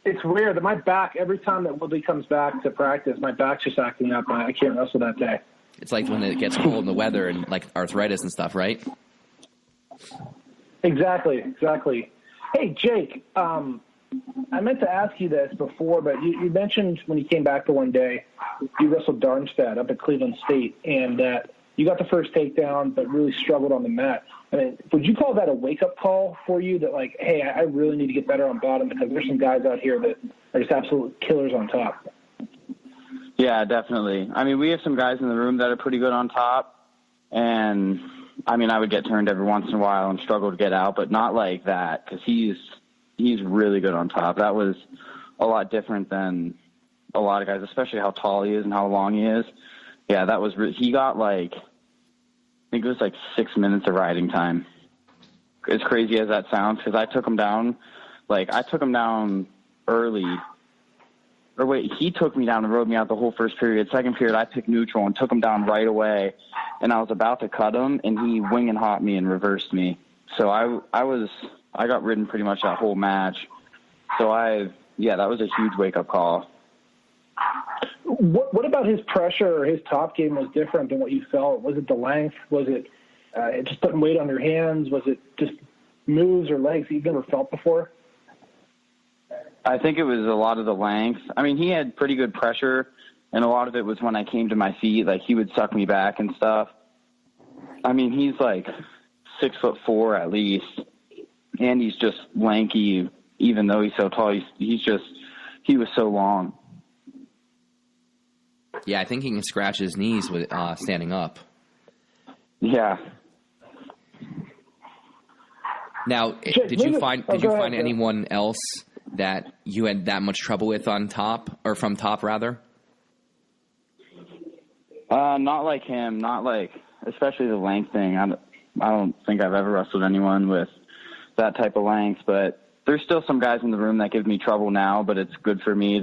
It's weird that my back, every time that Woodley comes back to practice, my back's just acting up. I can't wrestle that day. It's like when it gets cold in the weather and like arthritis and stuff, right? Exactly. Hey, Jake, I meant to ask you this before, but you mentioned when you came back the one day, you wrestled Darmstadt up at Keystone State, and that you got the first takedown but really struggled on the mat. I mean, would you call that a wake-up call for you that, like, hey, I really need to get better on bottom because there's some guys out here that are just absolute killers on top? Yeah, definitely. I mean, we have some guys in the room that are pretty good on top, and, I mean, I would get turned every once in a while and struggle to get out, but not like that because he's really good on top. That was a lot different than a lot of guys, especially how tall he is and how long he is. Yeah, that was he got like, I think it was like 6 minutes of riding time. As crazy as that sounds, because I took him down early. Or wait, he took me down and rode me out the whole first period. Second period, I picked neutral and took him down right away. And I was about to cut him, and he wing and hop me and reversed me. So I got ridden pretty much that whole match. So that was a huge wake-up call. What about his pressure or his top game was different than what you felt? Was it the length? Was it just putting weight on your hands? Was it just moves or legs that you've never felt before? I think it was a lot of the length. I mean, he had pretty good pressure, and a lot of it was when I came to my feet. Like, he would suck me back and stuff. I mean, he's like 6'4" at least, and he's just lanky. Even though he's so tall, he was so long. Yeah, I think he can scratch his knees with standing up. Yeah. Now, did you find anyone else that you had that much trouble with on top, or from top rather? Not like him. Not like, especially the length thing. I don't think I've ever wrestled anyone with that type of length, but there's still some guys in the room that give me trouble now, but it's good for me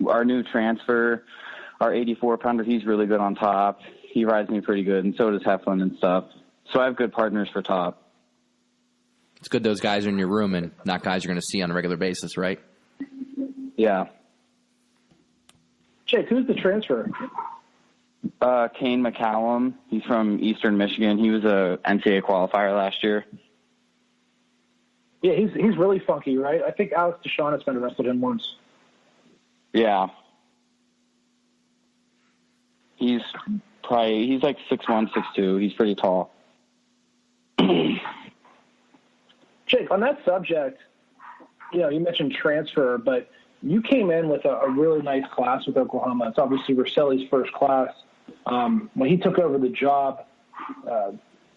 our new transfer, our 84-pounder, he's really good on top. He rides me pretty good, and so does Heflin and stuff. So I have good partners for top. It's good those guys are in your room and not guys you're going to see on a regular basis, right? Yeah. Jake, who's the transfer? Kane McCallum. He's from Eastern Michigan. He was a NCAA qualifier last year. Yeah, he's really funky, right? I think Alex Deshawnet's been wrestled him once. Yeah. He's like 6'1", 6'2". He's pretty tall. Jake, on that subject, you mentioned transfer, but you came in with a really nice class with Oklahoma. It's obviously Rosselli's first class. When he took over the job,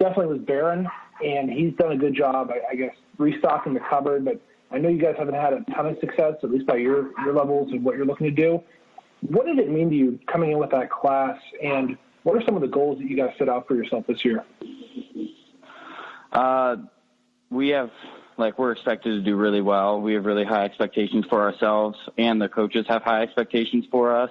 definitely was barren, and he's done a good job, I guess, restocking the cupboard. But I know you guys haven't had a ton of success, at least by your levels and what you're looking to do. What did it mean to you coming in with that class, and what are some of the goals that you guys set out for yourself this year? We're expected to do really well. We have really high expectations for ourselves, and the coaches have high expectations for us.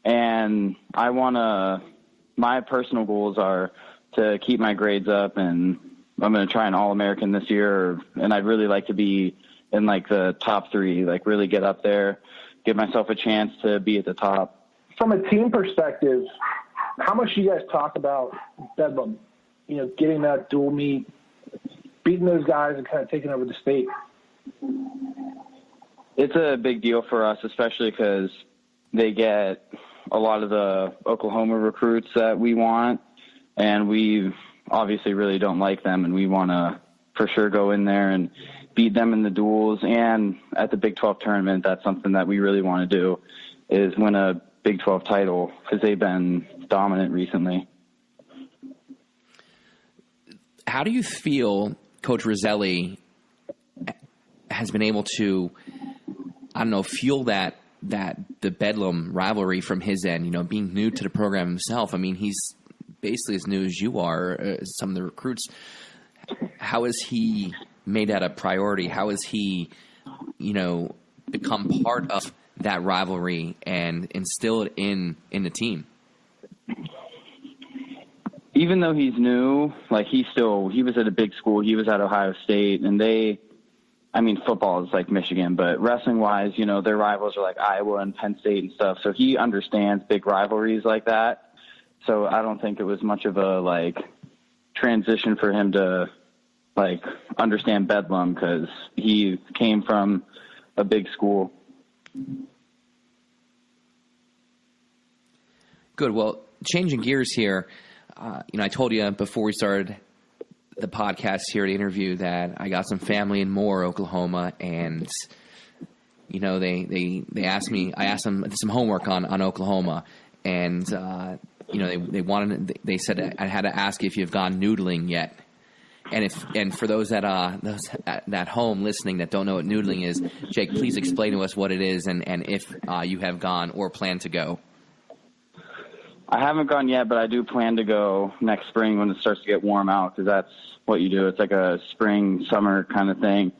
And my personal goals are to keep my grades up, and I'm going to try an All-American this year, and I'd really like to be in like the top 3, like really get up there, give myself a chance to be at the top. From a team perspective, how much do you guys talk about Bedlam, getting that dual meet, beating those guys and kind of taking over the state? It's a big deal for us, especially because they get a lot of the Oklahoma recruits that we want, and we obviously really don't like them, and we want to for sure go in there and beat them in the duels. And at the Big 12 tournament, that's something that we really want to do, is win a Big 12 title, because they've been dominant recently. How do you feel Coach Roselli has been able to, fuel that the Bedlam rivalry from his end, you know, being new to the program himself. I mean, he's basically as new as you are, some of the recruits. How has he made that a priority? How has he, you know, become part of that rivalry and instill it in the team? Even though he's new, like he was at a big school. He was at Ohio State, and football is like Michigan, but wrestling-wise, you know, their rivals are like Iowa and Penn State and stuff. So he understands big rivalries like that. So I don't think it was much of a like transition for him to like understand Bedlam because he came from a big school. Good. Well, changing gears here. You know, I told you before we started the podcast here, the interview, that I got some family in Moore, Oklahoma, and you know, they asked me. I asked them some homework on Oklahoma, and you know, they said I had to ask if you've gone noodling yet. And for those that home listening that don't know what noodling is, Jake, please explain to us what it is and if you have gone or plan to go. I haven't gone yet, but I do plan to go next spring when it starts to get warm out because that's what you do. It's like a spring, summer kind of thing.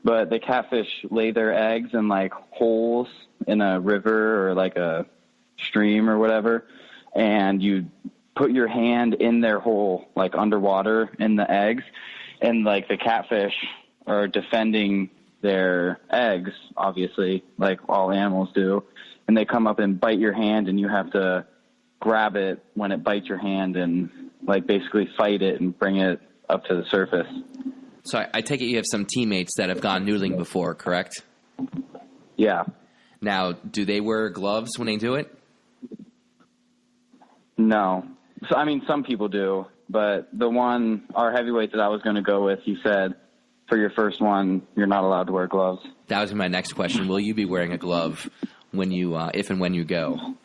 But the catfish lay their eggs in like holes in a river or like a stream or whatever, and you put your hand in their hole, like underwater in the eggs, and like the catfish are defending their eggs, obviously, like all animals do, and they come up and bite your hand, and you have to grab it when it bites your hand and like basically fight it and bring it up to the surface. So I take it you have some teammates that have gone noodling before, correct? Yeah. Now, do they wear gloves when they do it? No. So, I mean, some people do, but our heavyweight that I was going to go with, he said, for your first one, you're not allowed to wear gloves. That was my next question. Will you be wearing a glove when you, if and when you go?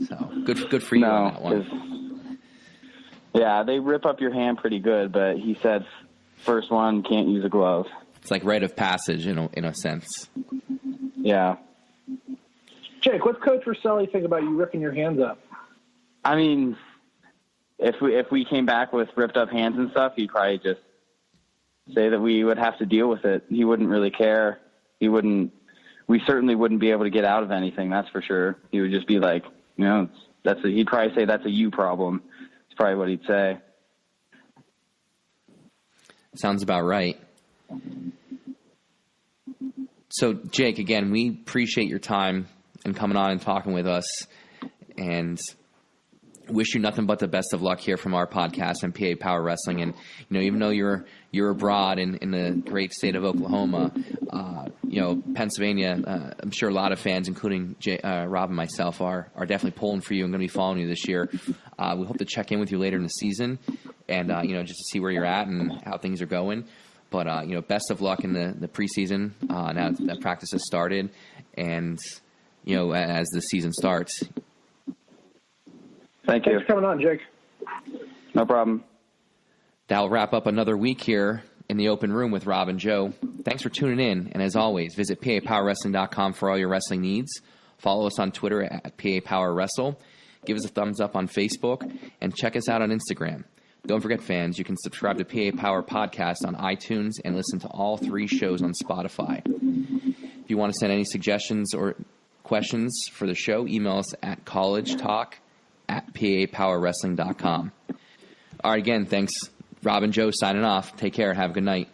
So good for you on that one. Yeah, they rip up your hand pretty good, but he said first one can't use a glove. It's like rite of passage in a sense. Yeah. Jake, what's Coach Rosselli think about you ripping your hands up? I mean, if we came back with ripped up hands and stuff, he'd probably just say that we would have to deal with it. He wouldn't really care. We certainly wouldn't be able to get out of anything, that's for sure. He would just be like, you know, he'd probably say that's a you problem. It's probably what he'd say. Sounds about right. So, Jake, again, we appreciate your time and coming on and talking with us, and wish you nothing but the best of luck here from our podcast and PA Power Wrestling. And you know, even though you're abroad in the great state of Oklahoma, you know, Pennsylvania, I'm sure a lot of fans, including Rob and myself, are definitely pulling for you and going to be following you this year. We hope to check in with you later in the season, and you know, just to see where you're at and how things are going. But you know, best of luck in the preseason. Now that practice has started, and you know, as the season starts. Thank you. Thanks for coming on, Jake. No problem. That'll wrap up another week here in the open room with Rob and Joe. Thanks for tuning in. And as always, visit PAPowerWrestling.com for all your wrestling needs. Follow us on Twitter at PAPowerWrestle. Give us a thumbs up on Facebook. And check us out on Instagram. Don't forget, fans, you can subscribe to PA Power Podcast on iTunes and listen to all 3 shows on Spotify. If you want to send any suggestions or questions for the show, email us at collegetalk@PAPowerWrestling.com. All right, again, thanks. Rob and Joe signing off. Take care. Have a good night.